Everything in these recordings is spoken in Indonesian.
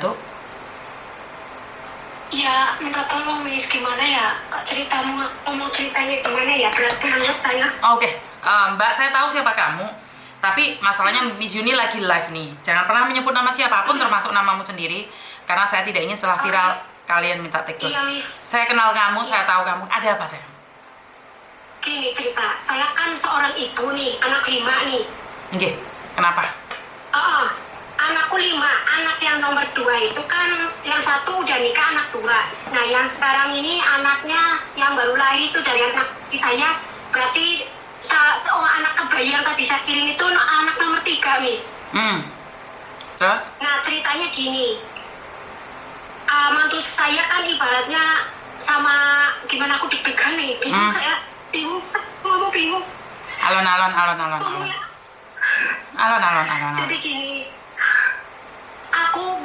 bantu? Ya, minta tolong Miss, gimana ya ceritamu, ngomong ceritanya gimana ya, berat banget saya. Oke, Mbak, saya tahu siapa kamu. Tapi masalahnya Miss Yuni lagi live nih. Jangan pernah menyebut nama siapapun termasuk namamu sendiri. Karena saya tidak ingin setelah viral kalian minta take down. Iya Miss. Saya kenal kamu, saya tahu kamu. Ada apa sayang? Gini cerita, saya kan seorang ibu nih, anak 5 nih. Oke, kenapa? Anakku 5, anak yang nomor 2 itu kan yang satu udah nikah anak 2. Nah yang sekarang ini anaknya yang baru lahir itu dari anak saya, berarti anak kebayi yang tadi saya kirim itu anak nomor 3 Miss. Terus? Nah ceritanya gini, mantu saya kan ibaratnya sama gimana aku deg-degan nih, bingung, ngomong bingung. Alon. Jadi gini, aku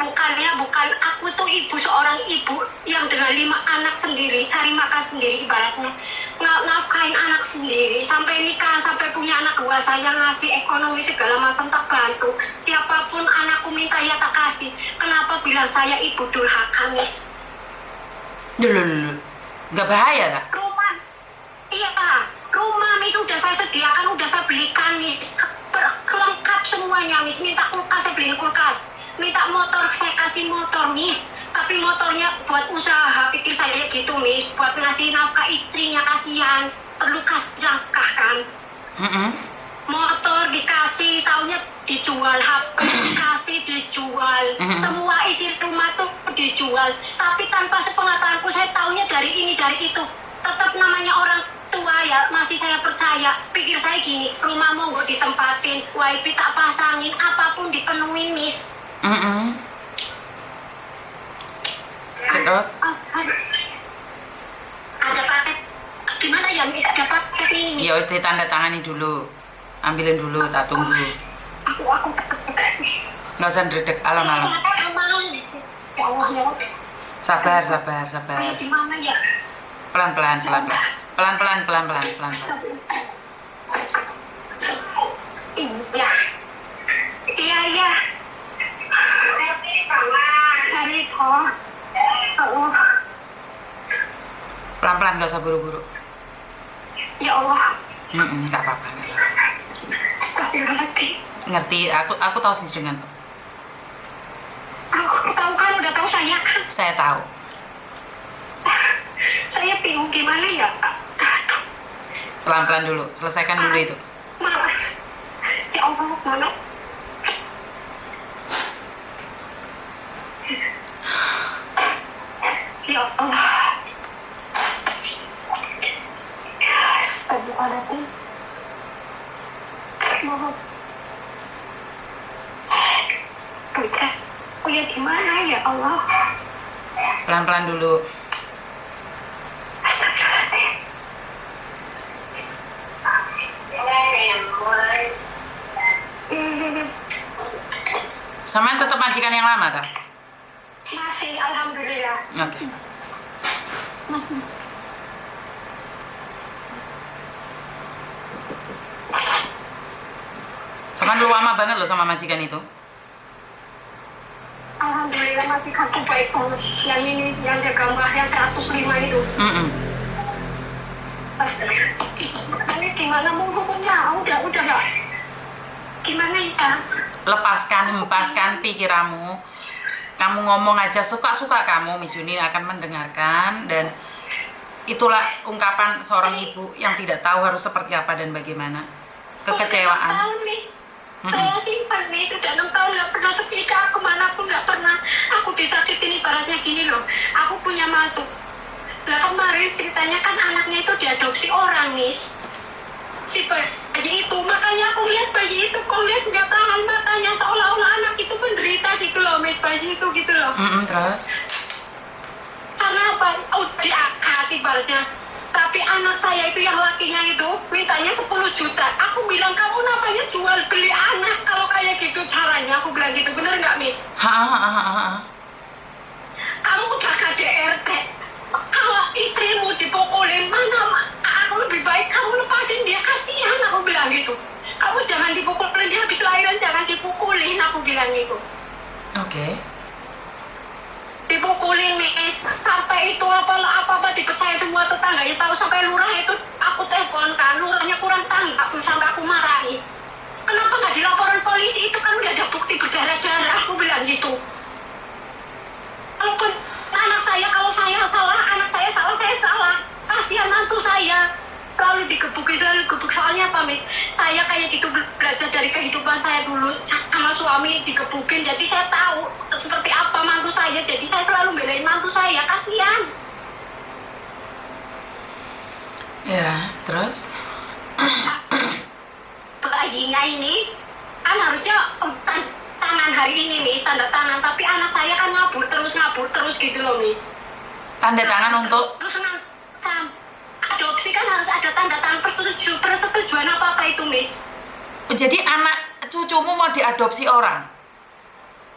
tuh seorang ibu yang dengan 5 anak sendiri, cari makan sendiri ibaratnya, nafkahin anak sendiri, sampai nikah, sampai punya anak 2, saya ngasih ekonomi segala macam, tak bantu. Siapapun anakku minta ya tak kasih. Kenapa bilang saya ibu durhaka, Miss? Dulu. Nggak bahaya tak? Rumah Miss udah saya sediakan, udah saya belikan Miss, lengkap semuanya Miss. Minta kulkas saya beliin kulkas, minta motor saya kasih motor Miss, tapi motornya buat usaha, pikir saya gitu Miss, buat ngasih nafkah istrinya, kasihan, perlu kasih nafkah kan. Motor dikasih, taunya dijual, HP dikasih, dijual, semua isi rumah tuh dijual, tapi tanpa sepengetahuanku, saya taunya dari ini dari itu. Tetap namanya orang tua ya, masih saya percaya. Pikir saya gini, rumah monggo ditempatin, wifi tak pasangin, apapun dipenuhin Miss. Terus? Ada paket, gimana ya Miss, ada paket ini Miss. Ya wis tanda tangani dulu, ambilin dulu, tak tunggu. Aku Miss. Nggak usah ndredeg, alon. Ya Allah ya. Sabar. Gimana ya? Pelan. Iya. Hari toh. Pelan, nggak usah buru-buru. Ya Allah. Nggak apa-apa. Ngerti, aku tahu sendiri dengan tuh. Aku tahu kan, udah tahu saya kan. Saya tahu. Saya bingung gimana ya. Pelan-pelan dulu, selesaikan dulu itu. Ya Allah, mana? Ya Allah. Astagfirullahaladzim. Mohon. Bocah, kuliah di mana ya Allah? Pelan-pelan dulu. Sampean tetap majikan yang lama tak? Masih, alhamdulillah. Oke. Sampean lu lama banget loh sama majikan itu. Alhamdulillah masih kartu baik banget. Yang ini, yang jaga mbah yang 105 itu. Anis gimana mau hukumnya? Udah ya. Gimana ya? Hempaskan pikiranmu. Kamu ngomong aja, suka-suka kamu, Miss Yuni akan mendengarkan. Dan itulah ungkapan seorang ibu yang tidak tahu harus seperti apa dan bagaimana. Kekecewaan. Saya simpan nih, sudah 6 tahun gak pernah setrika, kemanapun gak pernah. Aku disakitin ibaratnya gini loh, aku punya mantu. Lah kemarin ceritanya kan anaknya itu diadopsi orang Miss, si bayi itu. Makanya aku lihat bayi itu, kok lihat gak tahan matanya, seolah-olah anak itu menderita gitu loh Miss, bayi itu gitu loh. Terus? Karena apa? Diangkat ibaratnya. Tapi anak saya itu yang lakinya itu mintanya 10 juta. Aku bilang, kamu namanya jual beli anak kalau kayak gitu caranya. Aku bilang gitu, bener nggak Miss? Kamu udah KDRT, kalau istrimu dipukulin, aku lebih baik kamu lepasin dia, kasihan. Aku bilang gitu. Kamu jangan dipukulin, dia habis lahiran jangan dipukulin. Aku bilang gitu. Oke. sampai itu apa dipercaya semua tetangganya tahu, sampai lurah itu aku telepon kan, lurahnya kurang tanggap sampai aku marahi. Kenapa nggak dilaporin polisi, itu kan udah ada bukti berdarah-darah, aku bilang gitu. Walaupun anak saya, kalau saya salah, anak saya salah, saya salah. Kasihan mantu saya, selalu digebuki. Soalnya apa, Miss? Saya kayak gitu belajar dari kehidupan saya dulu sama suami digebukin, jadi saya tahu seperti apa mantu saya. Jadi saya selalu belain mantu saya, kasihan. Ya, terus? Bayinya ini kan harusnya tangan hari ini, Miss, tanda tangan, tapi anak saya kan ngabur terus gitu loh, Miss. Tanda tangan untuk? Terus adopsi kan harus ada tanda tangan persetujuan apa itu, Miss. Jadi anak cucumu mau diadopsi orang?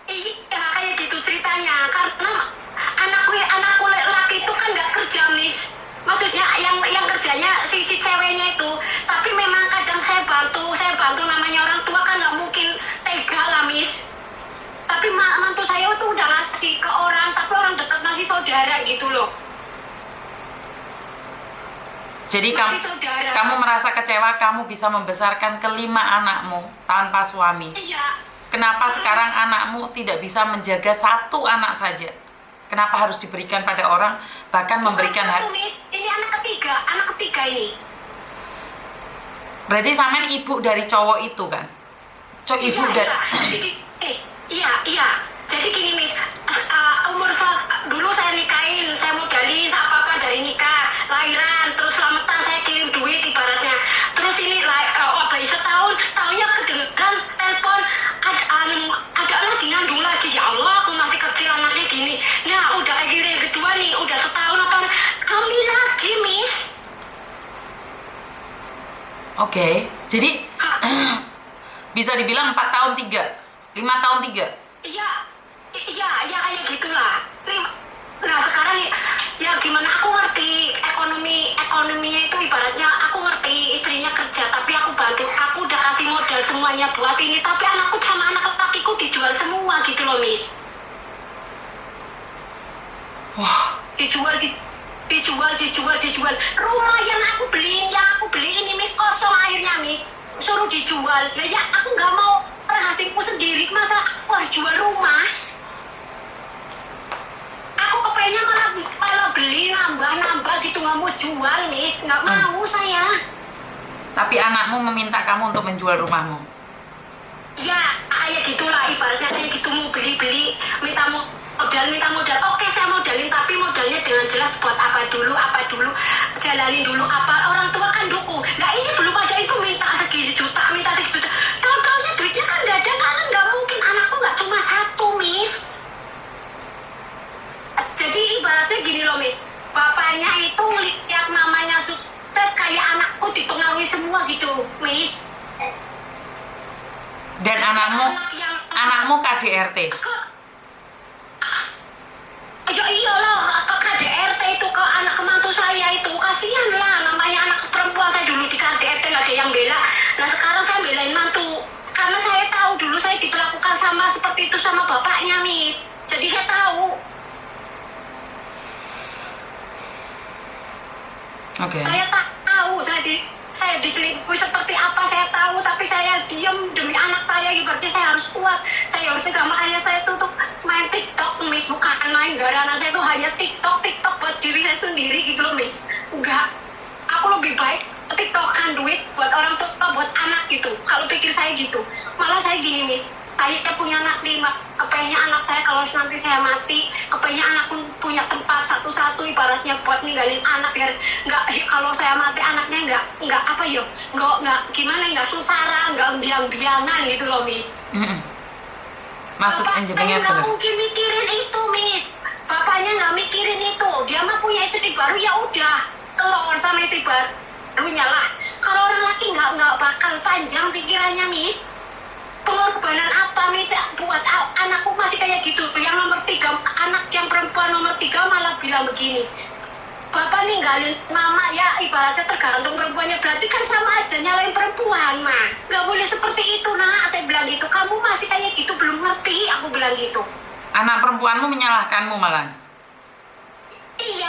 Iya, kayak gitu ceritanya. Karena anakku laki itu kan nggak kerja, Miss. Maksudnya yang kerjanya si ceweknya itu. Tapi memang kadang saya bantu namanya orang tua kan nggak mungkin tega lah, Miss. Tapi mantu saya tuh udah ngasih ke orang, tapi orang dekat, masih saudara gitu loh. Jadi kamu merasa kecewa kamu bisa membesarkan kelima anakmu tanpa suami. Iya. Kenapa sekarang anakmu tidak bisa menjaga satu anak saja? Kenapa harus diberikan pada orang, bahkan memberikan hak? Ini anak ketiga ini. Berarti sampean ibu dari cowok itu kan? Ibu dari... Iya. Jadi gini, Miss, dulu saya nikahin, saya modalin apa-apa dari nikah, lahiran, terus selamatan saya kirim duit ibaratnya. Terus ini bayi setahun, tahunnya kedengeran telepon, ada lagi ngandung lagi. Ya Allah, aku masih kecil anaknya gini. Nah, udah kayak gini, yang kedua nih, udah setahun apa, hamil lagi, Miss. Oke, jadi bisa dibilang 4 tahun 3, 5 tahun 3. Iya, kayak gitulah. Nah sekarang ya gimana, aku ngerti ekonominya itu, ibaratnya aku ngerti istrinya kerja, tapi aku bantu, aku udah kasih modal semuanya buat ini, tapi anakku sama anak lakiku dijual semua gitu loh, Miss. Wah. Dijual. Rumah yang aku beli ini, Miss, kosong akhirnya, Miss. Suruh dijual. Nah ya aku nggak mau hasilku sendiri, masa aku harus jual rumah? Aku kepengennya malah beli nambah gitu, nggak mau jual, Miss, nggak mau saya. Tapi anakmu meminta kamu untuk menjual rumahmu? Ya kayak gitulah, ibaratnya kayak gitu, mau beli, minta modal. Oke, saya modalin, tapi modalnya dengan jelas buat apa dulu, jalanin dulu apa. Orang tua kan dukung. Nah ini belum ada itu, minta segitu juta. Tahu-taunya duitnya kan nggak ada, karena nggak mungkin, anakku nggak cuma satu, Miss. Jadi ibaratnya gini loh, Miss, bapaknya itu lihat mamanya sukses kayak anakku dipengaruhi semua gitu, Miss. Dan anakmu KDRT? Ya iyalah, ke KDRT itu, ke anak mantu saya itu, kasihan lah, namanya anak perempuan saya dulu di KDRT nggak ada yang bela. Nah sekarang saya belain mantu, karena saya tahu dulu saya diperlakukan sama seperti itu sama bapaknya, Miss. Jadi saya tahu. Oke. Saya tahu, saya diselingkuhi seperti apa saya tahu, tapi saya diam demi anak saya. Berarti saya harus kuat, saya harus tegar. Makanya saya tutup main TikTok, Miss, bukan main garangan. Saya tuh hanya TikTok buat diri saya sendiri gitu loh, Miss. Enggak, aku lebih baik TikTokan duit buat orang tua, buat anak gitu. Kalau pikir saya gitu, malah saya gini, Miss, saya punya anak 5, kepengennya anak saya kalau nanti saya mati, kepengennya anakku punya tempat satu-satu, ibaratnya buat ninggalin anak, biar nggak, kalau saya mati anaknya nggak apa ya, nggak gimana, nggak susara, nggak biang-biangan gitu loh, Miss. Maksud engineer nggak mungkin mikirin itu, Miss. Bapaknya nggak mikirin itu, dia mah punya istri baru, ya udah kelongon sama istri barunya lah. Kalau orang laki nggak bakal panjang pikirannya, Miss. Pengorbanan apa, Miss, buat anakku masih kayak gitu. Yang nomor 3, anak yang perempuan nomor 3 malah bilang begini, bapak ninggalin mama, ya ibaratnya tergantung perempuannya, berarti kan sama aja nyalain perempuan, mah nggak boleh seperti itu, nak. Saya bilang gitu, kamu masih kayak gitu, belum ngerti, aku bilang gitu. Anak perempuanmu menyalahkanmu malah? Iya,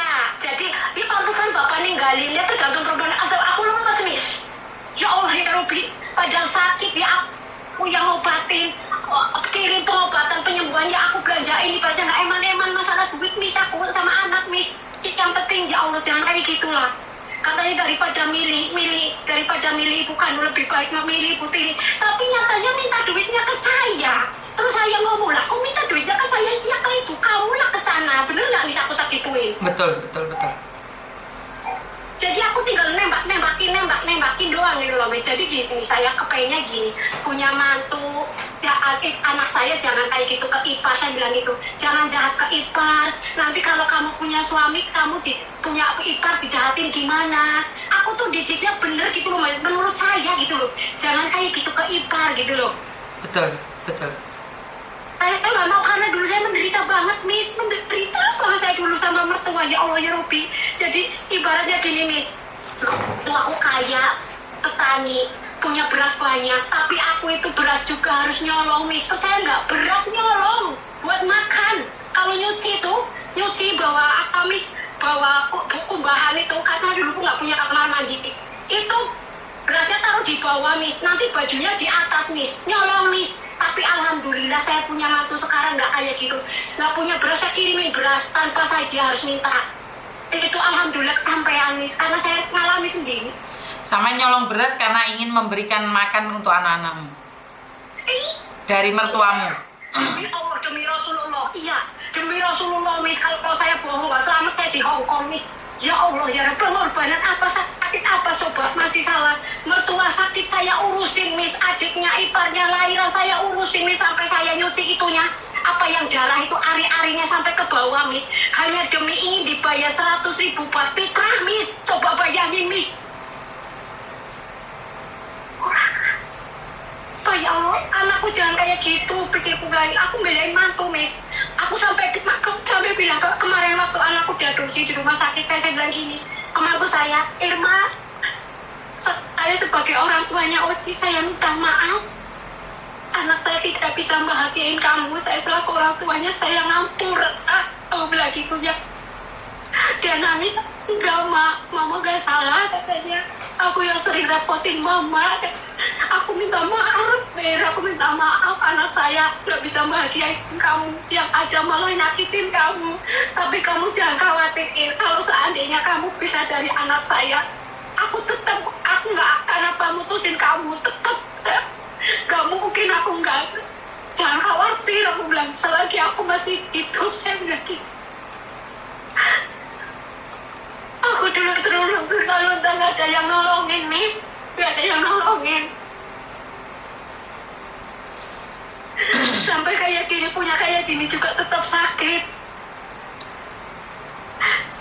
Jadi di pantesan bapak ninggalin, dia tergantung perempuan asal aku lemas Miss. Ya Allah ya Robi, padahal sakit ya aku yang obatin, kirim pengobatan penyembuhan ya aku belanjain, ibaratnya nggak eman-eman masalah duit Miss, aku sama anak Miss. Yang penting ya Allah jangan kayak gitulah. Katanya daripada milih ibu kandung lebih baik memilih ibu tiri, tapi nyatanya minta duitnya ke saya. Terus saya ngomong lah, kok minta duitnya ke saya, ya ke ibu kamu lah ke sana, bener nggak Miss aku tak gituin? Betul. Jadi aku tinggal nembakin doang gitu loh Miss. Jadi gini, saya kepengennya gini, punya mantu ya, anak saya jangan kayak gitu ke ipar, saya bilang gitu, jangan jahat ke ipar, nanti kalau kamu punya suami, kamu punya ipar dijahatin gimana. Aku tuh didiknya bener gitu loh menurut saya gitu loh, jangan kayak gitu ke ipar gitu loh. Betul. Saya nggak mau karena dulu saya menderita banget Miss, menderita banget saya dulu sama mertua, ya Allah ya Robi. Jadi ibaratnya gini Miss, tua aku kaya, petani, punya beras banyak, tapi aku itu beras juga harus nyolong Miss. Percaya nggak, beras nyolong buat makan. Kalau nyuci bawa apa Miss, bawa kumbahan itu, karena dulu aku nggak punya kamar mandi, itu berasnya taruh di bawah Miss, nanti bajunya di atas Miss, nyolong Miss. Tapi alhamdulillah saya punya mantu sekarang nggak kayak gitu, nggak punya beras, saya kirimin beras tanpa saya dia harus minta. Itu alhamdulillah kesampaian Miss, karena saya ngalami sendiri. Sama nyolong beras karena ingin memberikan makan untuk anak-anakmu dari mertuamu. Ya Allah, demi Rasulullah, iya demi Rasulullah Miss, kalau saya bohong nggak selamat saya di Hongkong Miss. Ya Allah ya Rabbi, pengorbanan apa, sakit apa coba, masih salah. Mertua sakit saya urusin Miss, adiknya iparnya lahiran saya urusin Miss, sampai saya nyuci itunya, apa yang darah itu ari-arinya sampai ke bawah Miss, hanya demi ingin dibayar 100.000 buat fitrah Miss. Coba bayangin Miss. Pak ya Allah, anakku jangan kayak gitu, pikirku guys, aku belain mantu Miss. Aku sampai bilang kemarin waktu anakku diadopsi di rumah sakit, saya bilang gini ke mantu saya, Irma, saya sebagai orang tuanya Oci, saya minta maaf, anak saya tidak bisa bahagiain kamu, saya selaku orang tuanya saya ngampur. Aku bilang gitu ya. Dia nangis, enggak mama gak salah katanya, aku yang sering repotin mama, aku minta maaf aku minta maaf, anak saya gak bisa bahagiain kamu, yang ada malah nyakitin kamu. Tapi kamu jangan khawatir, kalau seandainya kamu bisa dari anak saya, aku nggak akan mutusin kamu, tetap gak mungkin aku nggak. Jangan khawatir, aku bilang, selagi aku masih hidup, saya bilang gitu. Aku dulu nggak ada yang nolongin Miss, nggak ada yang nolongin. Sampai kayak gini, punya kayak gini juga tetap sakit.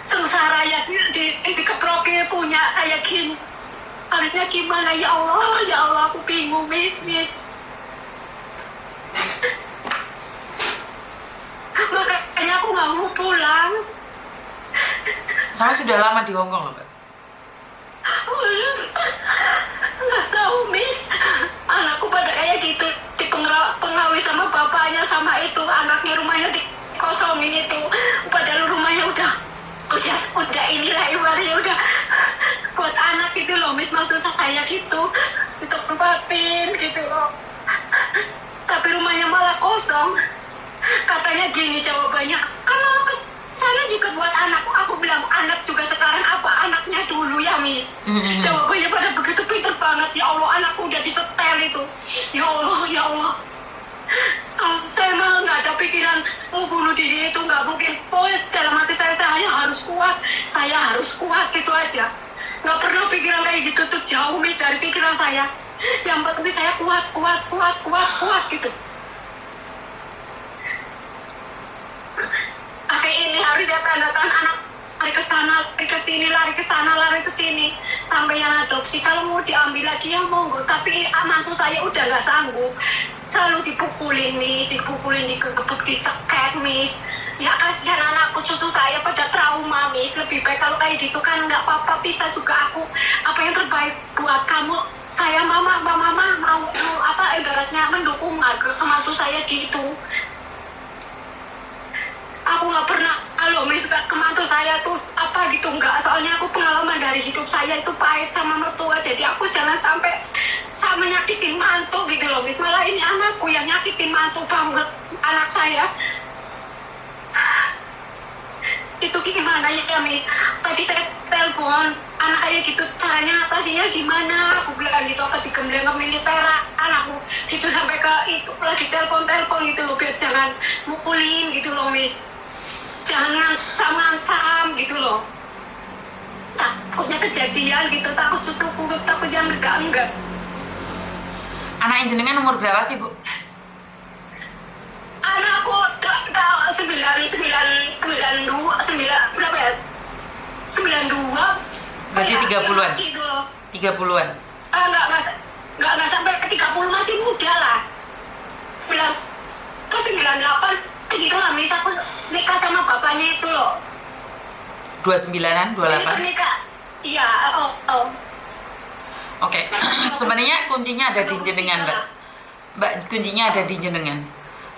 Sengsara ya, dikeprokin punya kayak gini. Harusnya gimana ya Allah aku bingung Miss. Makanya aku nggak mau pulang. Saya sudah lama di Hongkong loh, Mbak. Nggak tahu Miss, anakku pada kayak gitu, dipengaruhi sama bapaknya, sama itu anaknya, rumahnya dikosongin itu, padahal rumahnya udah inilah ibaratnya udah buat anak gitu loh Miss, maksud saya gitu, ditempatin gitu loh, tapi rumahnya malah kosong. Katanya gini jawabannya, kalau sana juga buat anak. Aku bilang, anak juga sekarang apa anaknya dulu ya Miss. Jawabannya pada begitu pinter banget. Ya Allah, anakku udah disetel itu. Ya Allah. Saya malah nggak ada pikiran mau bunuh diri, itu nggak mungkin. Dalam hati saya harus kuat gitu aja. Nggak pernah pikiran kayak gitu tuh, jauh Miss dari pikiran saya. Yang penting saya kuat gitu. Hari ini harusnya tanda-tanda anak lari ke sana, lari ke sini sampai yang adopsi. Kalau mau diambil lagi ya monggo, tapi mantu saya udah nggak sanggup, selalu dipukulin Miss, digebuk, dicekek Miss. Ya kasihan anakku, cucu saya pada trauma Miss. Lebih baik kalau kayak gitu kan nggak apa-apa, bisa juga aku apa yang terbaik buat kamu. Saya mama mau apa ibaratnya mendukung mantu saya gitu. Aku nggak pernah, loh Miss, ke mantu saya tuh apa gitu enggak, soalnya aku pengalaman dari hidup saya itu pahit sama mertua, jadi aku jangan sampai sama nyakitin mantu gitu loh Miss, malah ini anakku yang nyakitin mantu banget, anak saya. Itu gimana ya Miss, tadi saya telepon anak saya gitu, caranya atasinya gimana, aku bilang gitu, apa digembleng ke militer anakku gitu, sampai ke itu lagi telepon gitu loh, biar jangan mukulin gitu loh Miss, jangan ngancam gitu loh, takutnya kejadian gitu, takut cucuku, takut jangan enggak. Anak jenengan umur berapa sih Bu? Anakku berapa ya? 92. Berarti 30-an. Gitu loh. 30-an. Enggak sampai 30, masih muda lah. 98 gitu lah, Miss, aku nikah sama bapaknya itu loh. 29-an, 28. Nikah. Iya, oh. Oke. Sebenarnya kuncinya ada di jenengan, Mbak. Mbak, kuncinya ada di jenengan.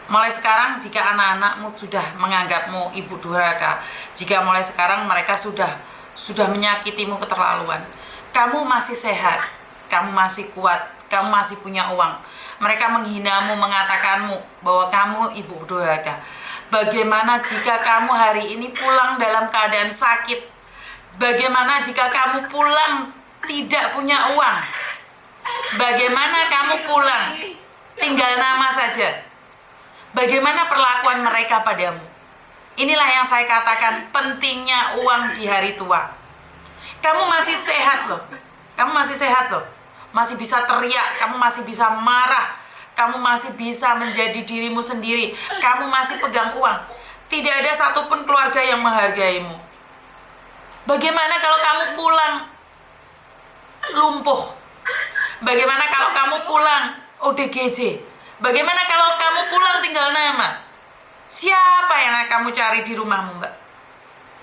Mulai sekarang jika anak-anakmu sudah menganggapmu ibu durhaka, jika mulai sekarang mereka sudah menyakitimu keterlaluan, kamu masih sehat, kamu masih kuat, kamu masih punya uang, mereka menghinamu, mengatakanmu bahwa kamu ibu durhaka. Bagaimana jika kamu hari ini pulang dalam keadaan sakit? Bagaimana jika kamu pulang tidak punya uang? Bagaimana kamu pulang tinggal nama saja? Bagaimana perlakuan mereka padamu? Inilah yang saya katakan pentingnya uang di hari tua. Kamu masih sehat loh. Kamu masih sehat loh. Masih bisa teriak, kamu masih bisa marah, kamu masih bisa menjadi dirimu sendiri, kamu masih pegang uang. Tidak ada satupun keluarga yang menghargaimu. Bagaimana kalau kamu pulang lumpuh? Bagaimana kalau kamu pulang ODGJ? Bagaimana kalau kamu pulang tinggal nama? Siapa yang akan kamu cari di rumahmu, Mbak?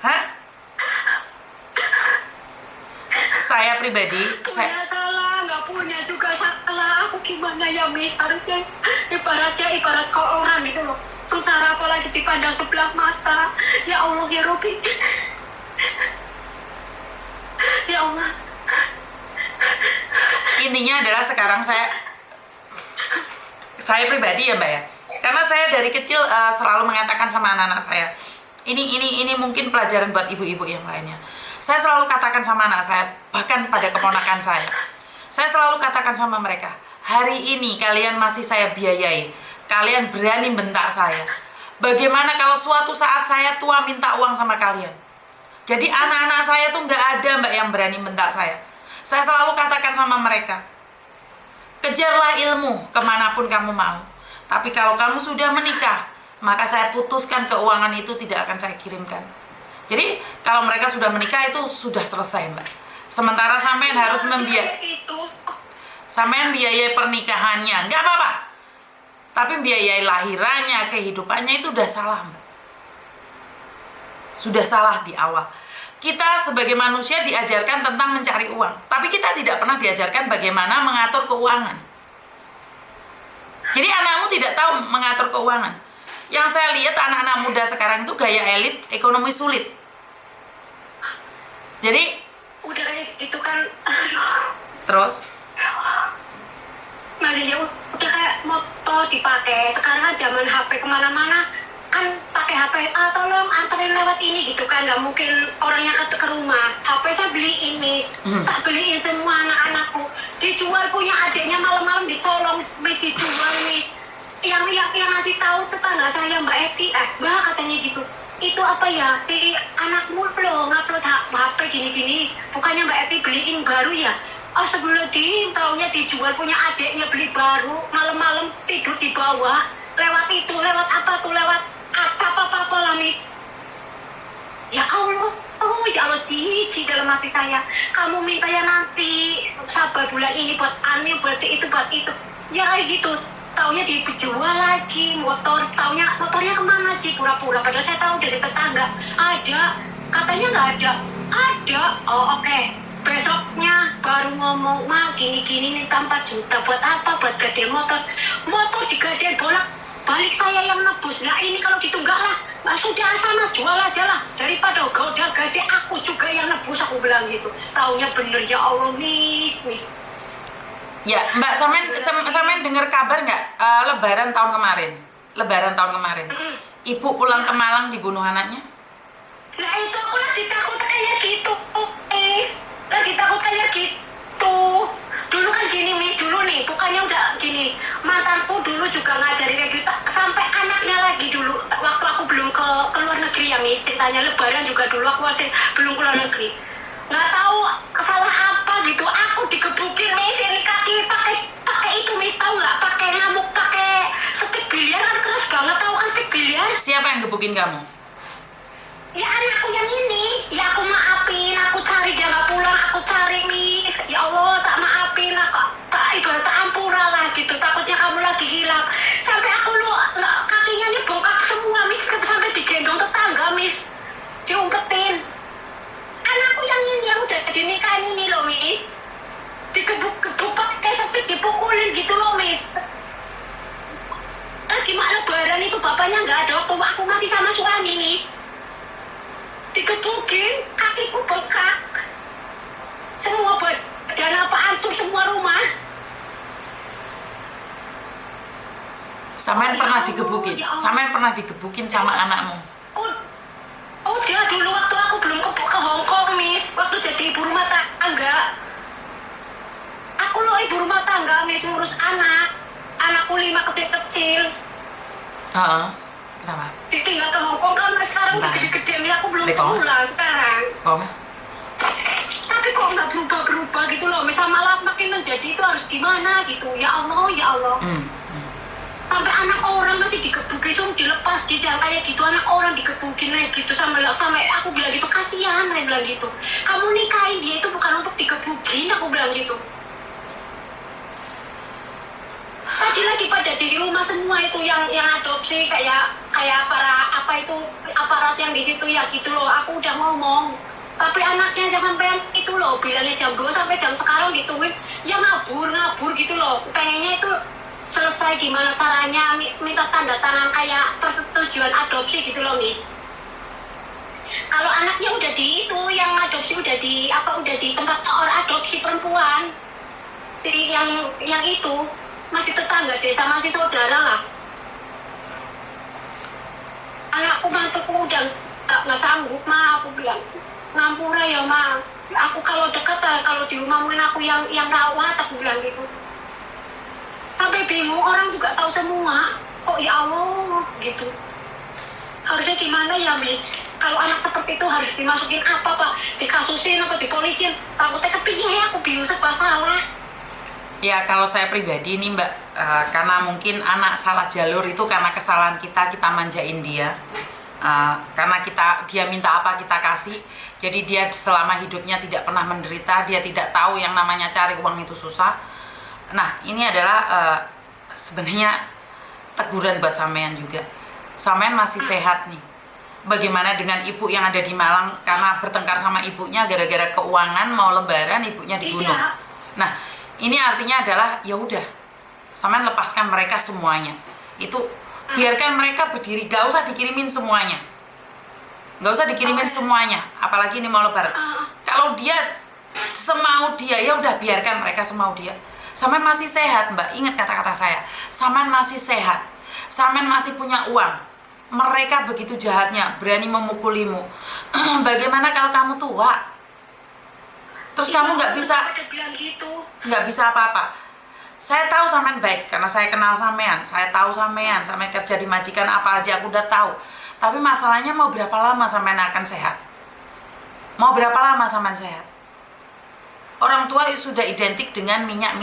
Hah? Saya pribadi, saya salah, nggak punya juga salah. Aku gimana ya Miss? Harusnya ibarat kalau orang gitu loh, sengsara apalagi dipandang sebelah mata. Ya Allah ya Robi. Ya Allah. Intinya adalah sekarang saya pribadi ya Mbak ya, karena saya dari kecil selalu mengatakan sama anak-anak saya, ini mungkin pelajaran buat ibu-ibu yang lainnya. Saya selalu katakan sama anak saya, bahkan pada keponakan saya selalu katakan sama mereka, hari ini kalian masih saya biayai, kalian berani bentak saya. Bagaimana kalau suatu saat saya tua minta uang sama kalian? Jadi anak-anak saya tuh nggak ada Mbak yang berani bentak saya. Saya selalu katakan sama mereka, kejarlah ilmu kemanapun kamu mau. Tapi kalau kamu sudah menikah, maka saya putuskan keuangan itu tidak akan saya kirimkan. Jadi kalau mereka sudah menikah itu sudah selesai Mbak. Sementara sampean harus sampean biayai pernikahannya, nggak apa-apa. Tapi biayai lahirannya, kehidupannya itu udah salah Mbak. Sudah salah di awal. Kita sebagai manusia diajarkan tentang mencari uang, tapi kita tidak pernah diajarkan bagaimana mengatur keuangan. Jadi anakmu tidak tahu mengatur keuangan. Yang saya lihat anak-anak muda sekarang itu gaya elit, ekonomi sulit. Jadi udah itu kan, terus maksudnya udah kayak moto dipakai. Sekarang kan zaman HP kemana-mana kan pakai HP, tolong anterin lewat ini gitu kan, nggak mungkin orangnya ke rumah. HP saya beliin Miss, tak beliin semua anak-anakku, dijual, punya adiknya malam-malam dicolong Miss, dijual Miss. Yang ngasih tahu tetangga saya Mbak Eti, Mbak katanya gitu, itu apa ya, si anakmu loh ngupload HP gini-gini, bukannya Mbak Eti beliin baru ya? Oh sebelum taunya dijual, punya adiknya beli baru, malam-malam tidur di bawah, lewat itu, lewat apa tuh, lewat apa lah Miss. Ya Allah, ya Allah, cici dalam hati saya. Kamu minta ya nanti sabar bulan ini buat ani, buat itu, buat itu. Ya kayak gitu. Taunya dijual lagi motor, taunya motornya kemana sih, pura-pura. Padahal saya tahu dari tetangga ada, katanya nggak ada. Ada, oh oke. Besoknya baru ngomong, mah gini-gini minta 4 juta. Buat apa? Buat gade motor. Motor digadein bolak balik saya yang nebus. Nah ini kalau gitu enggak lah, Mas sudah sana jual aja lah, daripada udah gede aku juga yang nebus, aku bilang gitu. Taunya bener, ya Allah Miss. Ya Mbak, samen dengar kabar nggak Lebaran tahun kemarin Ibu pulang ke Malang dibunuh anaknya? Nah itu aku lagi takut kayak gitu Miss, lagi takut kayak gitu. Dulu kan gini Miss, dulu nih bukannya udah gini, mantanku dulu juga ngajarin kayak gitu, sampai anaknya lagi dulu waktu aku belum ke luar negeri ya Miss, ceritanya Lebaran juga dulu aku masih belum ke luar negeri, nggak tahu salah apa gitu aku digebukin Miss, ini kaki pakai itu Miss, tahu nggak, pakai ngamuk, pakai stik biliar kan keras banget, tahu kan stik biliar. Siapa yang gebukin kamu? Ya anakku yang ini, ya aku maafin, aku cari dia nggak pulang, aku cari Miss, ya Allah tak maafin, tak ibarat tak ampura lah gitu, takutnya kamu lagi hilang, sampai aku kakinya nih bengkak semua Miss, sampai digendong tetangga Miss, diumpetin. Anakku yang ini yang udah dinikahin ini loh Miss, digebuk-gebuk pakai sepik, dipukulin gitu loh Miss. Lagi mak Lebaran itu bapaknya nggak ada, waktu aku masih sama suami Miss. Digebukin, kakiku bengkak, semua badan apa hancur semua rumah. Samen pernah digebukin? Samen pernah digebukin sama anakmu? Oh dia dulu waktu aku belum ke Hong Kong Miss, waktu jadi ibu rumah tangga. Aku loh ibu rumah tangga Miss, ngurus anakku 5 kecil-kecil. Kenapa? Ditinggal ke Hong Kong kan sekarang udah gede-gede Miss, aku belum pulang sekarang. Tapi kok nggak berubah-berubah gitu loh Miss, malah makin menjadi itu harus gimana gitu, ya Allah ya Allah. Sampai anak orang masih digebukin, dilepas jangan kayak gitu, anak orang digebukin kayak gitu, sampai aku bilang gitu, kasihan, saya bilang gitu, kamu nikahin dia itu bukan untuk digebukin, aku bilang gitu. Tadi lagi pada di rumah semua itu yang adopsi, kayak para aparat yang di situ ya gitu loh, aku udah ngomong, tapi anaknya sampai itu loh bilangnya jam 2 sampai jam sekarang ditungguin, ya ngabur gitu loh, pengennya itu selesai gimana caranya, minta tanda tangan kayak persetujuan adopsi gitu loh Miss. Kalau anaknya udah di itu, yang adopsi udah di tempat orang adopsi perempuan, si yang itu masih tetangga desa, masih saudara lah. Anakku mantuku udah nggak sanggup Ma, aku bilang ngampura ya Ma, aku kalau dekat kalau di rumah aku yang rawat, aku bilang gitu. Sampai bingung, orang juga tahu semua. Oh ya Allah, gitu. Harusnya gimana ya Miss? Kalau anak seperti itu harus dimasukin apa Pak? Dikasusin apa dipolisin? Takutnya kepiye ya, aku bingung serba salah. Ya kalau saya pribadi nih Mbak, karena mungkin anak salah jalur itu karena kesalahan kita manjain dia. Karena dia minta apa kita kasih, jadi dia selama hidupnya tidak pernah menderita, dia tidak tahu yang namanya cari uang itu susah. Nah ini adalah sebenarnya teguran buat Samean juga. Samean masih sehat nih. Bagaimana dengan ibu yang ada di Malang karena bertengkar sama ibunya gara-gara keuangan, mau Lebaran ibunya dibunuh. Nah ini artinya adalah ya udah, Samean lepaskan mereka semuanya. Itu biarkan mereka berdiri, gak usah dikirimin semuanya. Gak usah dikirimin semuanya, apalagi ini mau Lebaran. Kalau dia semau dia, ya udah biarkan mereka semau dia. Saman masih sehat Mbak, ingat kata-kata saya, Saman masih sehat, Saman masih punya uang. Mereka begitu jahatnya, berani memukulimu. Bagaimana kalau kamu tua? Terus kamu nggak bisa apa-apa. Saya tahu Saman baik, karena saya kenal Samean. Saya tahu Samean kerja di majikan apa aja aku udah tahu. Tapi masalahnya mau berapa lama Samean akan sehat? Mau berapa lama Saman sehat? Orang tua sudah identik dengan minyak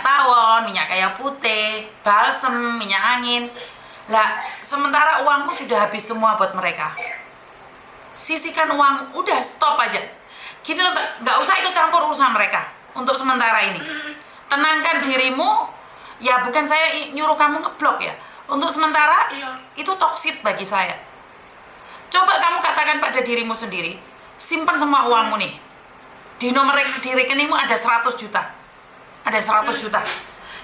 tawon, minyak kayu putih, balsem, minyak angin. Lah, sementara uangmu sudah habis semua buat mereka. Sisihkan uang, udah stop aja. Gini loh, nggak usah ikut campur urusan mereka untuk sementara ini. Tenangkan dirimu, ya bukan saya nyuruh kamu ngeblok ya. Untuk sementara, itu toksik bagi saya. Coba kamu katakan pada dirimu sendiri, simpan semua uangmu nih. Di rekeningmu ada 100 juta. Ada 100 juta.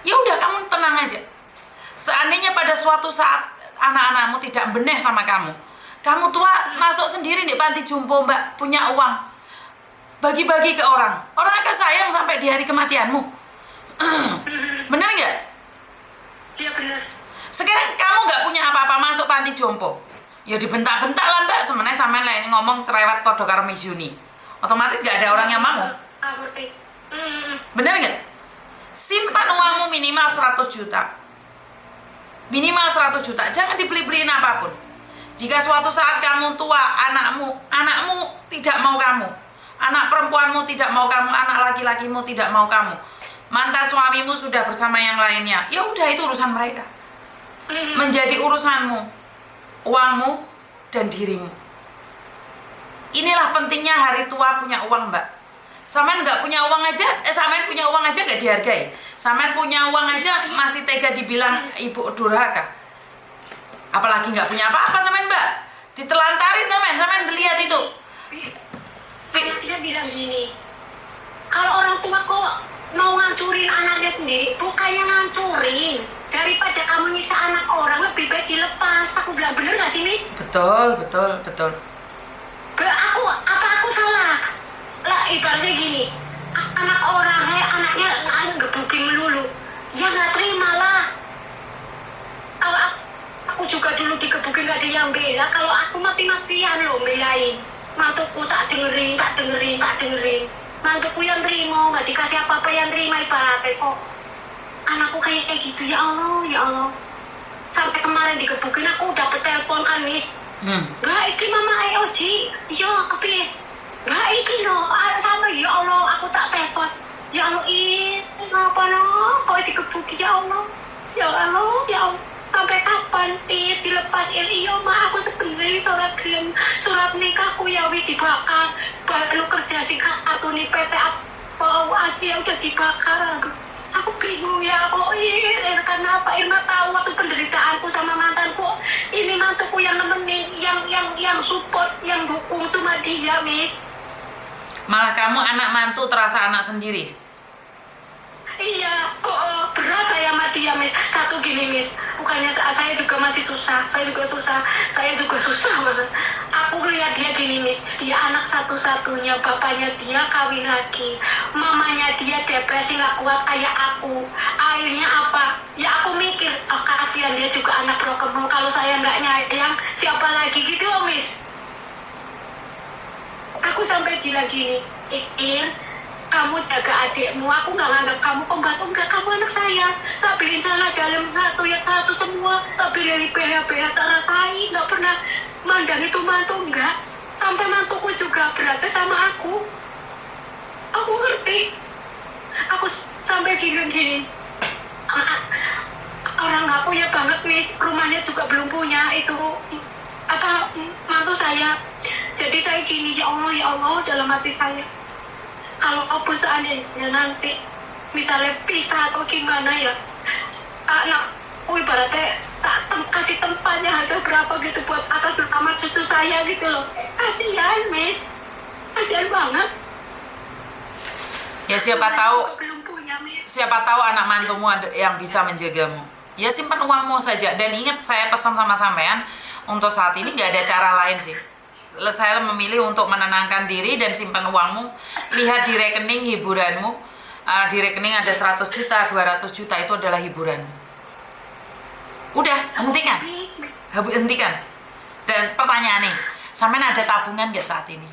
Ya udah kamu tenang aja. Seandainya pada suatu saat anak-anakmu tidak beneh sama kamu. Kamu tua masuk sendiri di panti jompo mbak, punya uang, bagi-bagi ke orang. Orang akan sayang sampai di hari kematianmu. Bener nggak? Iya bener. Sekarang kamu nggak punya apa-apa masuk panti jompo, ya dibentak-bentak lah mbak. Sebenarnya sampean lagi ngomong cerewet podo karo Miss Yuni, otomatis nggak ada orang yang mau. Bener nggak? Simpan uangmu minimal 100 juta. Minimal 100 juta, jangan dibeli-beliin apapun. Jika suatu saat kamu tua, anakmu tidak mau kamu, anak perempuanmu tidak mau kamu, anak laki-lakimu tidak mau kamu, mantan suamimu sudah bersama yang lainnya, ya udah itu urusan mereka. Menjadi urusanmu, uangmu dan dirimu. Inilah pentingnya hari tua punya uang mbak. Sampean nggak punya uang aja, sampean punya uang aja nggak dihargai. Sampean punya uang aja masih tega dibilang ibu durhaka. Apalagi nggak punya apa-apa sampean mbak. Ditelantarin sampean lihat itu. Dia bilang gini, kalau orang tua kok mau ngancurin anaknya sendiri, bukannya ngancurin. Daripada kamu nyiksa anak orang, lebih baik dilepas. Aku bilang bener nggak sih Miss? Betul. Aku salah? Lah ibaratnya gini, anak orang, saya anaknya ngebuking melulu, ya nggak terima lah. Kalau aku juga dulu digebukin nggak ada yang bela, kalau aku mati-matian loh belain. Mantuku tak dengerin. Mantuku yang terima, nggak dikasih apa-apa yang terima, ibaratnya kok. Anakku kayak gitu, ya Allah. Sampai kemarin digebukin aku dapet telepon kan Miss. Mbak iki mama Oji, iya tapi mbak iki loh, sama ya Allah, aku tak telepon. Ya Allah, kenapa no? Kok digebuki ya Allah? Ya Allah. Sampai kapan dilepas? Iya ma, aku sebenarnya surat nikahku ya wis dibakar. Baru kerja sih kartu nih PT apa aja udah dibakar. Aku bingung ya Allah, karena apa? Irma tahu waktu penderitaanku sama mantanku. Ini mantuku yang nemenin, yang support, yang dukung cuma dia, Miss. Malah kamu anak mantu terasa anak sendiri. Iya, berat saya sama dia, Miss. Satu gini, Miss. Bukannya saya juga masih susah. Saya juga susah banget. Aku lihat dia gini, Miss. Dia anak satu-satunya. Bapaknya dia kawin lagi. Mamanya dia depresi nggak kuat kayak aku. Akhirnya apa? Ya aku mikir, kasihan dia juga anak broken. Kalau saya nggak nyayang, siapa lagi gitu, Miss? Aku sampai bilang gini, kamu jaga adikmu, aku nggak nganggap kamu pembantu, enggak, kamu anak saya. Tak beliin celana dalam satu semua, tak beli BH tak ratain, nggak pernah mandang itu mantu, enggak. Sampai mantuku juga berarti sama aku. Aku ngerti. Aku sampai gini. Orang nggak punya banget, Miss. Rumahnya juga belum punya, itu mantu saya. Jadi saya gini, ya Allah dalam hati saya. Kalau aku seandainya nanti misalnya pisah atau gimana ya, anakku ibaratnya tak kasih tempatnya harga berapa gitu buat atas nama cucu saya gitu loh. Kasihan, Miss. Kasihan banget. Ya siapa tahu anak mantumu yang bisa menjagamu. Ya simpan uangmu saja. Dan ingat, saya pesan sama sampean, untuk saat ini nggak ada cara lain sih. Saya memilih untuk menenangkan diri dan simpan uangmu. Lihat di rekening hiburanmu. Di rekening ada 100 juta, 200 juta, itu adalah hiburan. Udah, hentikan. Dan pertanyaan nih, sampean ada tabungan nggak saat ini?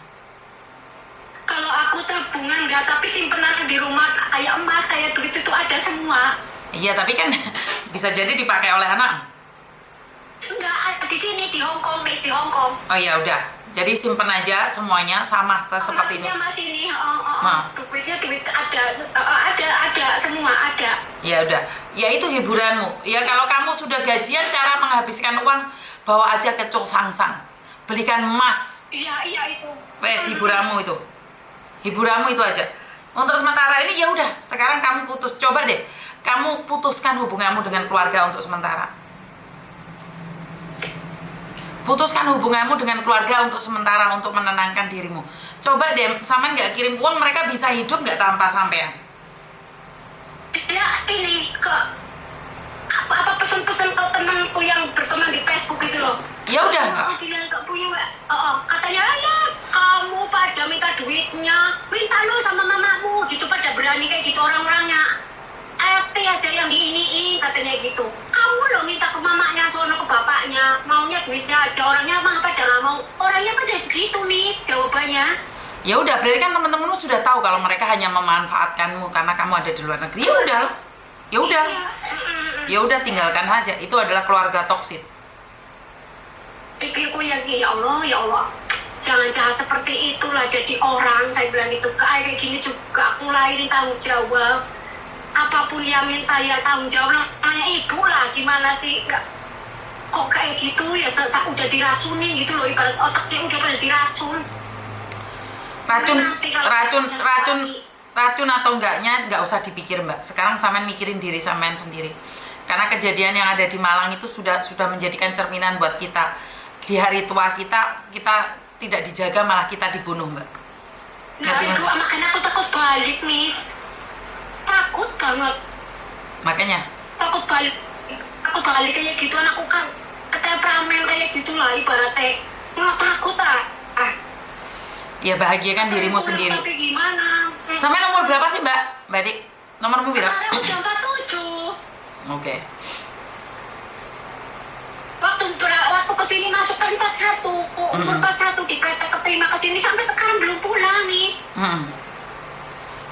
Kalau aku tabungan nggak, tapi simpenan di rumah kayak emas, kayak duit itu ada semua. Iya, tapi kan bisa jadi dipakai oleh anak. Enggak, di sini di Hong Kong, Miss, di Hong Kong. Oh iya, udah. Jadi simpen aja semuanya sama seperti itu. Masih ini, duit ada semua ada. Ya udah, ya itu hiburanmu. Ya kalau kamu sudah gajian, cara menghabiskan uang, bawa aja ke Cok Sangsang, belikan emas. Iya itu. Hiburanmu itu aja. Untuk sementara ini ya udah. Sekarang kamu coba deh, kamu putuskan hubunganmu dengan keluarga untuk sementara. Putuskan hubunganmu dengan keluarga untuk sementara, untuk menenangkan dirimu. Coba deh, sampean nggak kirim uang, mereka bisa hidup nggak tanpa sampean? Ya ini ke apa pesen-pesen ke temanku yang berteman di Facebook gitu loh. Ya udah nggak. Bilang nggak punya, katanya ya kamu pada minta duitnya, minta lu sama mamamu gitu, pada berani kayak gitu orang-orangnya. Ate aja yang diiniin katanya gitu. Kamu lo minta ke mamanya, sono ke bapaknya, maunya duitnya aja, orangnya mah pada nggak mau. Orangnya pada gitu nih jawabannya. Ya udah, berarti kan teman-temanmu sudah tahu kalau mereka hanya memanfaatkanmu karena kamu ada di luar negeri. Ya udah, ya udah, ya udah tinggalkan aja. Itu adalah keluarga toksit. Pikirku ya Allah, jangan seperti itulah jadi orang. Saya bilang itu kayak gini juga aku lahirin tanggung jawab. Apapun yang minta ya tanggung jawab. Nanya ibu lah, gimana sih kok kayak gitu ya, udah diracunin gitu loh, ibarat otaknya udah pada diracun. Racun atau enggaknya nggak usah dipikir Mbak. Sekarang sampean mikirin diri sampean sendiri. Karena kejadian yang ada di Malang itu sudah menjadikan cerminan buat kita. Di hari tua kita tidak dijaga, malah kita dibunuh Mbak. Nah itu makanya aku takut balik Miss, takut banget. Makanya takut balik kayak gitu, anakku kan ketemperamen kayak gitulah ibaratnya. Nggak takut ya bahagiakan dirimu sendiri. Tapi gimana? Sampai nomor berapa sih Mbak Tik? Nomormu berapa? Sekarang udah 47. Oke. Waktu kesini masuk kan 41, umur 41 di kereta keterima kesini sampai sekarang belum pulang Miss.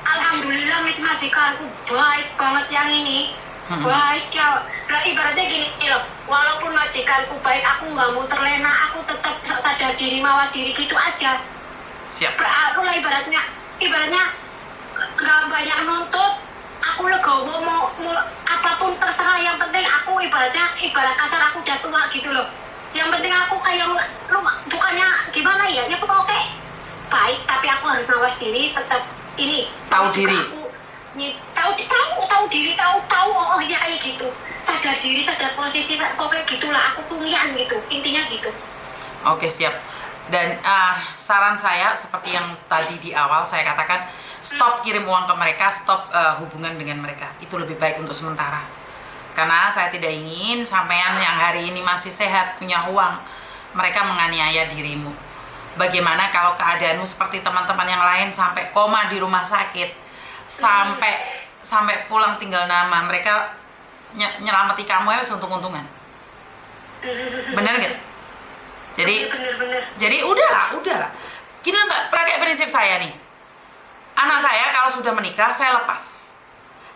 Alhamdulillah Miss, majikanku baik banget yang ini. Baik ya, nah, ibaratnya gini loh, walaupun majikanku baik, aku nggak mau terlena, aku tetap sadar diri, mawas diri gitu aja. Siap. Aku lah ibaratnya nggak banyak nuntut, aku legowo mau apapun terserah, yang penting aku ibarat kasar aku udah tua gitu loh. Yang penting aku kayak lu bukannya gimana ya, aku mau kayak baik, tapi aku harus mawas diri, tetap ini tahu diri. Tahu diri, tahu oh ya kayak gitu. Sadar diri, sadar posisi, pokoknya gitulah, aku kuliah gitu, intinya gitu. Oke, siap. Dan saran saya seperti yang tadi di awal saya katakan, stop kirim uang ke mereka, stop hubungan dengan mereka. Itu lebih baik untuk sementara. Karena saya tidak ingin sampean yang hari ini masih sehat, punya uang, mereka menganiaya dirimu. Bagaimana kalau keadaanmu seperti teman-teman yang lain, sampai koma di rumah sakit, sampai pulang tinggal nama, mereka nyelamati kamu ya untung-untungan. Bener gak? Jadi udahlah. Gini Mbak, pakai prinsip saya nih. Anak saya kalau sudah menikah, saya lepas.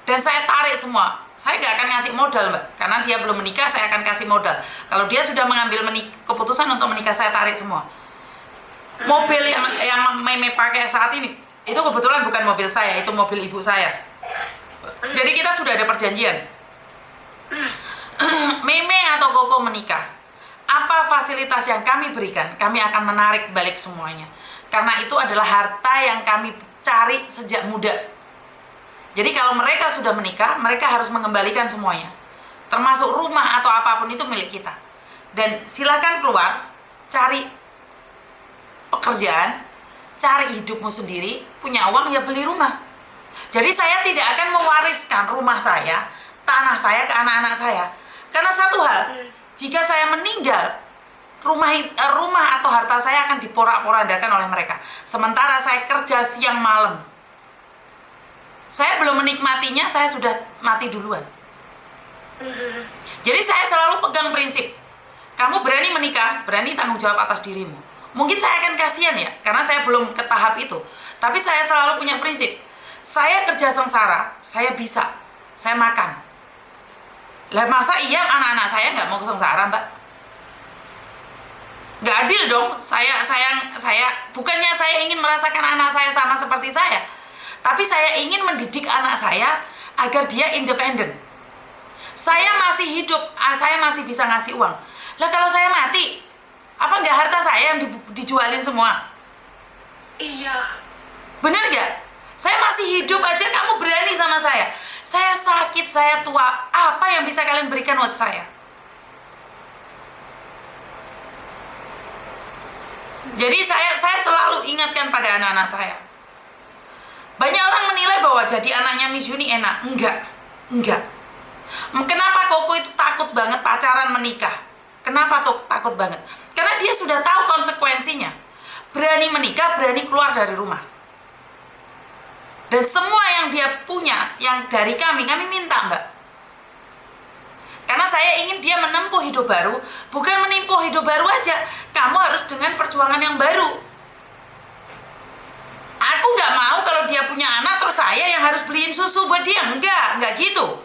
Dan saya tarik semua. Saya nggak akan ngasih modal Mbak. Karena dia belum menikah, saya akan kasih modal. Kalau dia sudah mengambil keputusan untuk menikah, saya tarik semua. Mobil yang Meme pakai saat ini, itu kebetulan bukan mobil saya, itu mobil ibu saya. Jadi kita sudah ada perjanjian. Meme atau Koko menikah, apa fasilitas yang kami berikan, kami akan menarik balik semuanya. Karena itu adalah harta yang kami cari sejak muda. Jadi kalau mereka sudah menikah, mereka harus mengembalikan semuanya. Termasuk rumah atau apapun itu milik kita. Dan silakan keluar, cari pekerjaan, cari hidupmu sendiri, punya uang ya beli rumah. Jadi saya tidak akan mewariskan rumah saya, tanah saya ke anak-anak saya. Karena satu hal, jika saya meninggal, rumah atau harta saya akan diporak-porandakan oleh mereka. Sementara saya kerja siang malam. Saya belum menikmatinya, saya sudah mati duluan. Jadi saya selalu pegang prinsip, kamu berani menikah, berani tanggung jawab atas dirimu. Mungkin saya akan kasihan ya, karena saya belum ke tahap itu. Tapi saya selalu punya prinsip, saya kerja sengsara, saya bisa, saya makan. Lah masa iya anak-anak saya nggak mau sengsara Mbak? Nggak adil dong. Saya bukannya saya ingin merasakan anak saya sama seperti saya, tapi saya ingin mendidik anak saya agar dia independen. Saya masih hidup, saya masih bisa ngasih uang. Lah kalau saya mati, apa nggak harta saya yang dijualin semua? Iya. Bener nggak? Saya masih hidup aja kamu berani sama saya. Saya sakit, saya tua, apa yang bisa kalian berikan buat saya? Jadi saya selalu ingatkan pada anak-anak saya. Banyak orang menilai bahwa jadi anaknya Miss Yuni enak. Enggak. Kenapa Koko itu takut banget pacaran menikah? Kenapa tuh takut banget? Karena dia sudah tahu konsekuensinya. Berani menikah, berani keluar dari rumah. Dan semua yang dia punya, yang dari kami minta, Mbak. Karena saya ingin dia menempuh hidup baru, bukan menempuh hidup baru aja. Kamu harus dengan perjuangan yang baru. Aku nggak mau kalau dia punya anak, terus saya yang harus beliin susu buat dia. Enggak gitu.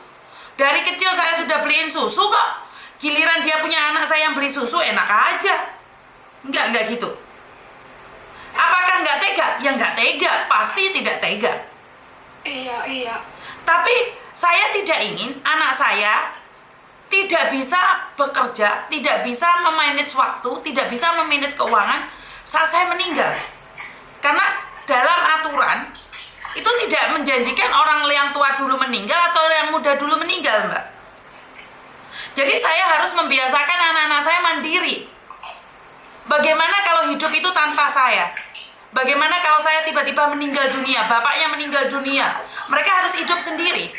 Dari kecil saya sudah beliin susu kok. Giliran dia punya anak saya yang beli susu, enak aja. Enggak gitu. Apakah nggak tega? Ya nggak tega, pasti tidak tega. Iya. Tapi saya tidak ingin anak saya tidak bisa bekerja, tidak bisa memanage waktu, tidak bisa memanage keuangan saat saya meninggal. Karena dalam aturan itu tidak menjanjikan orang yang tua dulu meninggal atau yang muda dulu meninggal, Mbak. Jadi saya harus membiasakan anak-anak saya mandiri. Bagaimana kalau hidup itu tanpa saya? Bagaimana kalau saya tiba-tiba meninggal dunia, bapaknya meninggal dunia? Mereka harus hidup sendiri.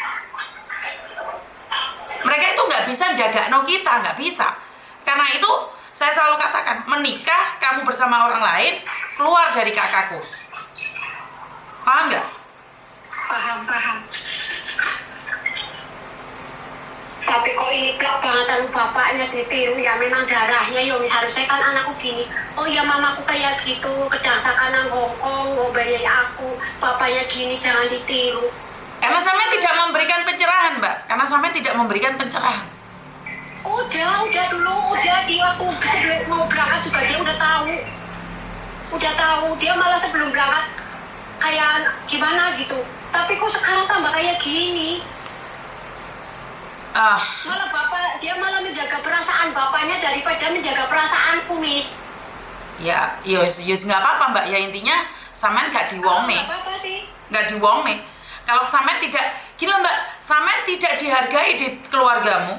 Mereka itu nggak bisa jaga kita, nggak bisa. Karena itu saya selalu katakan, menikah kamu bersama orang lain, keluar dari kakakku. Paham nggak? Paham. Tapi kok ini plak banget bapaknya ditiru, ya memang darahnya. Yo misalnya saya kan anakku gini, oh ya mamaku kayak gitu, kedangsakan nang Hongkong, mau bayar aku, bapaknya gini, jangan ditiru. Karena sampai tidak memberikan pencerahan, Mbak. Karena sampai tidak memberikan pencerahan. Udah dia aku sebelum mau berangkat juga dia udah tahu. Dia malah sebelum berangkat kayak gimana gitu. Tapi kok sekarang tambah kayak gini. Dia malah menjaga perasaan bapaknya daripada menjaga perasaanku, Miss. Ya, yos nggak apa-apa, Mbak. Ya intinya sampean nggak diwongne. Nggak apa-apa sih. Nggak diwongne. Kalau sampean tidak, gila Mbak, sampean tidak dihargai di keluargamu,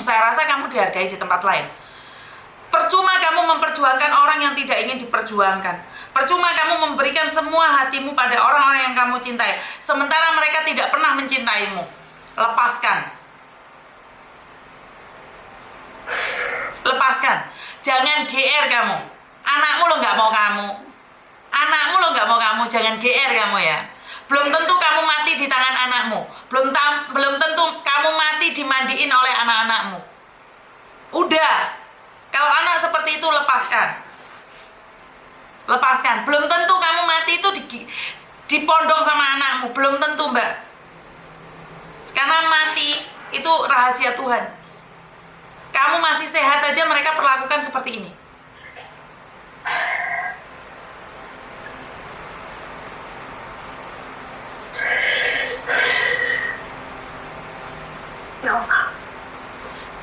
saya rasa kamu dihargai di tempat lain. Percuma kamu memperjuangkan orang yang tidak ingin diperjuangkan. Percuma kamu memberikan semua hatimu pada orang-orang yang kamu cintai, sementara mereka tidak pernah mencintaimu. Lepaskan. Jangan GR kamu. Anakmu lo nggak mau kamu. Jangan GR kamu ya. Belum tentu kamu mati di tangan anakmu. Belum tentu kamu mati dimandiin oleh anak-anakmu. Udah. Kalau anak seperti itu lepaskan. Belum tentu kamu mati itu dipondong sama anakmu. Belum tentu, Mbak. Karena mati itu rahasia Tuhan. Kamu masih sehat aja mereka perlakukan seperti ini.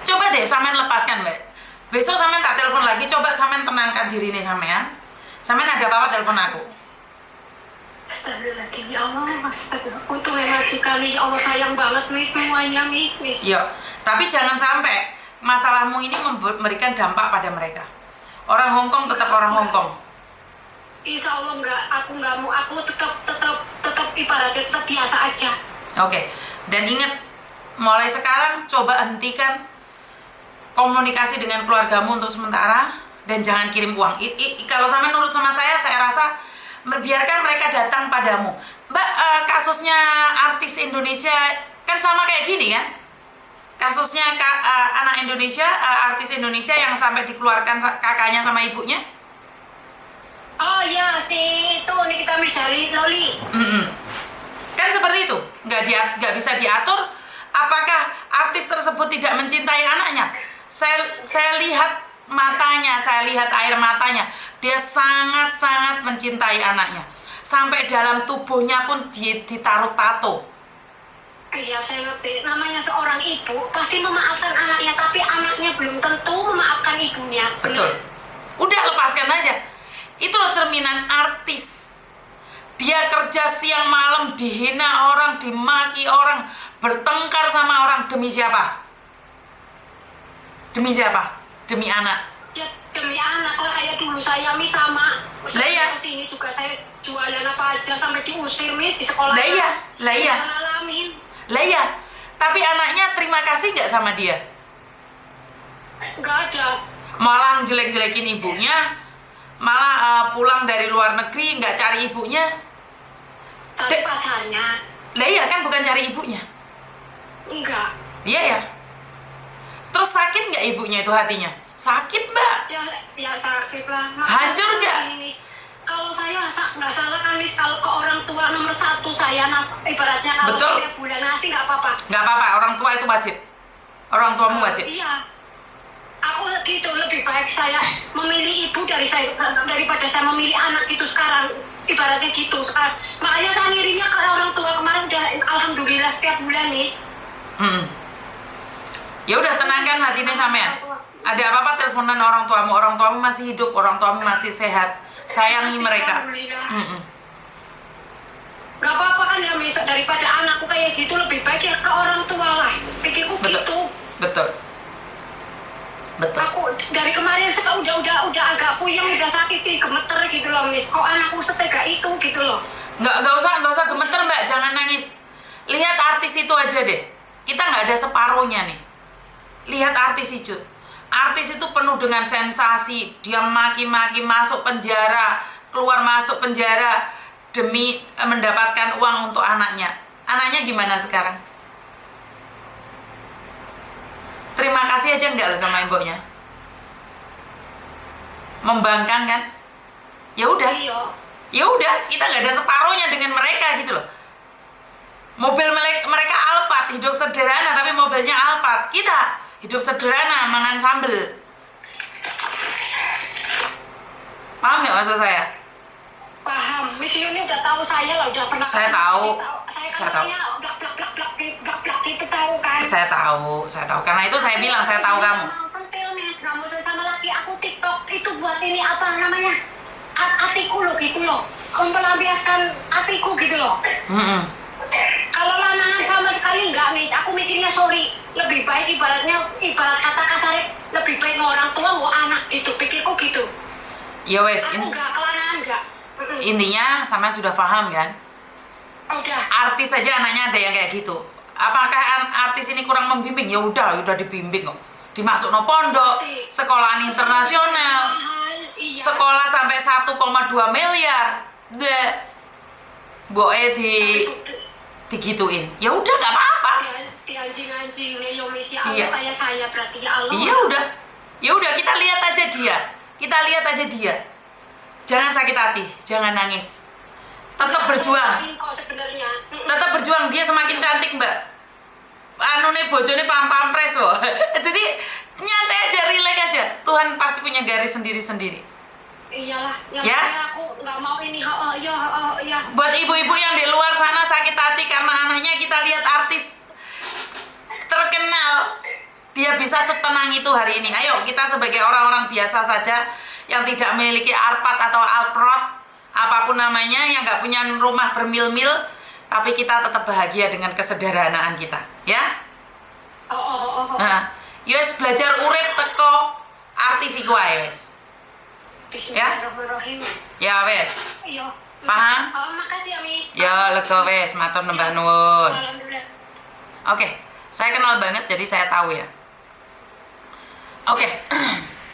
Coba deh sampean lepaskan, Mbak. Besok sampean tak telepon lagi, coba sampean tenangkan diri nih sampean. Sampean ada apa-apa telepon aku. Astagfirullahaladzim, ya Allah, astagfirullah. Untung lagi kali, ya Allah sayang banget, Miss, semuanya, Miss. Yo, tapi jangan sampai masalahmu ini memberikan dampak pada mereka. Orang Hongkong tetap orang Hongkong. Insya Allah enggak, aku nggak mau, aku tetap ibaratnya tetap biasa aja. Oke. Dan ingat, mulai sekarang coba hentikan komunikasi dengan keluargamu untuk sementara dan jangan kirim uang. Kalau sampai nurut sama saya rasa biarkan mereka datang padamu. Mbak, kasusnya artis Indonesia kan sama kayak gini kan? Kasusnya anak Indonesia, artis Indonesia yang sampai dikeluarkan kakaknya sama ibunya. Oh iya, si itu Nikita Mirzani, Loli. Kan seperti itu, nggak bisa diatur. Apakah artis tersebut tidak mencintai anaknya? Saya lihat matanya, saya lihat air matanya. Dia sangat-sangat mencintai anaknya. Sampai dalam tubuhnya pun ditaruh tato. Iya, saya ngerti. Namanya seorang ibu pasti memaafkan anaknya, tapi anaknya belum tentu memaafkan ibunya. Betul. Udah lepaskan aja. Itu loh cerminan artis. Dia kerja siang malam, dihina orang, dimaki orang, bertengkar sama orang. Demi siapa? Demi siapa? Demi anak. Ya demi anak lah, kayak dulu saya Miss sama. Lah iya. Sini juga saya jualan apa aja sampai diusir Miss di sekolah. Lah iya. Ngalamin. Lah iya. Tapi anaknya terima kasih nggak sama dia? Nggak ada. Malah jelek-jelekin ibunya, malah pulang dari luar negeri nggak cari ibunya. Cari pacarnya. Lah iya kan, bukan cari ibunya. Enggak. Iya ya. Terus sakit nggak ibunya itu hatinya? Sakit, Mbak. Ya sakit lah. Hancur nggak? Kalau saya nggak salah kan, Miss, kalau ke orang tua nomor 1 saya, ibaratnya kalau Betul. setiap bulan ngasih nggak apa-apa. Nggak apa-apa, orang tua itu wajib. Orang tuamu wajib. Iya. Aku gitu, lebih baik saya memilih ibu daripada saya memilih anak gitu sekarang. Ibaratnya gitu sekarang. Makanya saya ngirimnya ke orang tua kemarin udah alhamdulillah setiap bulan, Miss. Ya udah, tenangkan hatinya sampean. Ada apa-apa teleponan orang tuamu masih hidup, orang tuamu masih sehat. Sayangi mereka. Gak apa-apa kan ya, Miss, daripada anakku kayak gitu lebih baik ya ke orang tua lah. Pikirku gitu. Betul. Aku dari kemarin udah agak puyeng, udah sakit sih, gemeter gitu loh, Miss. Kok anakku setega itu gitu loh. Nggak usah gemeter, Mbak, jangan nangis. Lihat artis itu aja deh. Kita nggak ada separuhnya nih. Lihat artis itu. Artis itu penuh dengan sensasi. Dia maki-maki, masuk penjara, keluar masuk penjara demi mendapatkan uang untuk anaknya. Anaknya gimana sekarang? Terima kasih aja enggak lo sama ibunya? Membangkang kan? Ya udah. Ya udah, kita nggak ada separuhnya dengan mereka gitu loh. Mobil mereka Alphard, hidup sederhana tapi mobilnya Alphard. Kita hidup sederhana, mangan sambel. Paham nggak maksud saya? Paham. Miss Yuni udah tahu saya lah, udah pernah. Saya tahu. Saya tahu. Udah plak itu tahu kan. Saya tahu. Karena itu saya bilang saya tahu kamu. Centil, Miss, kamu sama laki aku TikTok itu buat ini apa namanya? Atiku loh gitu loh. Melampiaskan atiku gitu loh. Kalau lanangan sama sekali enggak, Miss. Aku mikirnya sorry. Lebih baik ibarat kata kasar, lebih baik orang tua mau anak gitu. Pikirku gitu. Ya wes. Aku enggak, kelanangan enggak. Intinya sama sudah paham kan? Udah. Artis saja anaknya ada yang kayak gitu. Apakah artis ini kurang membimbing? Ya udah dibimbing kok. Dimasuk no pondok, sekolahan internasional, sekolah sampai 1,2 miliar. Deh, boe digituin. Ya udah nggak apa-apa. Anjing ya, Miss, ya Allah, kayak saya berarti ya Allah. Ya udah kita lihat aja dia. Jangan sakit hati, jangan nangis. Tetap berjuang. Tetap berjuang, dia semakin cantik, Mbak. Nih bojone pampres loh. Jadi nyantai aja, relax aja. Tuhan pasti punya garis sendiri-sendiri. Iyalah, ya? Aku nggak mau ini. Ya. Buat ibu-ibu yang di luar sana sakit hati karena anaknya kita lihat artis terkenal, dia bisa setenang itu hari ini. Ayo kita sebagai orang-orang biasa saja yang tidak memiliki Alphard atau Alphard, apapun namanya, yang nggak punya rumah bermil-mil, tapi kita tetap bahagia dengan kesederhanaan kita, ya. Nah, yos belajar urip teko artis iku ae wes. Ya. Ya wes. Iya. Paham? Makasih ya, Miss. Ya lega wes, matur nembah nuwun. Alhamdulillah. Oke, saya kenal banget jadi saya tahu ya. Oke.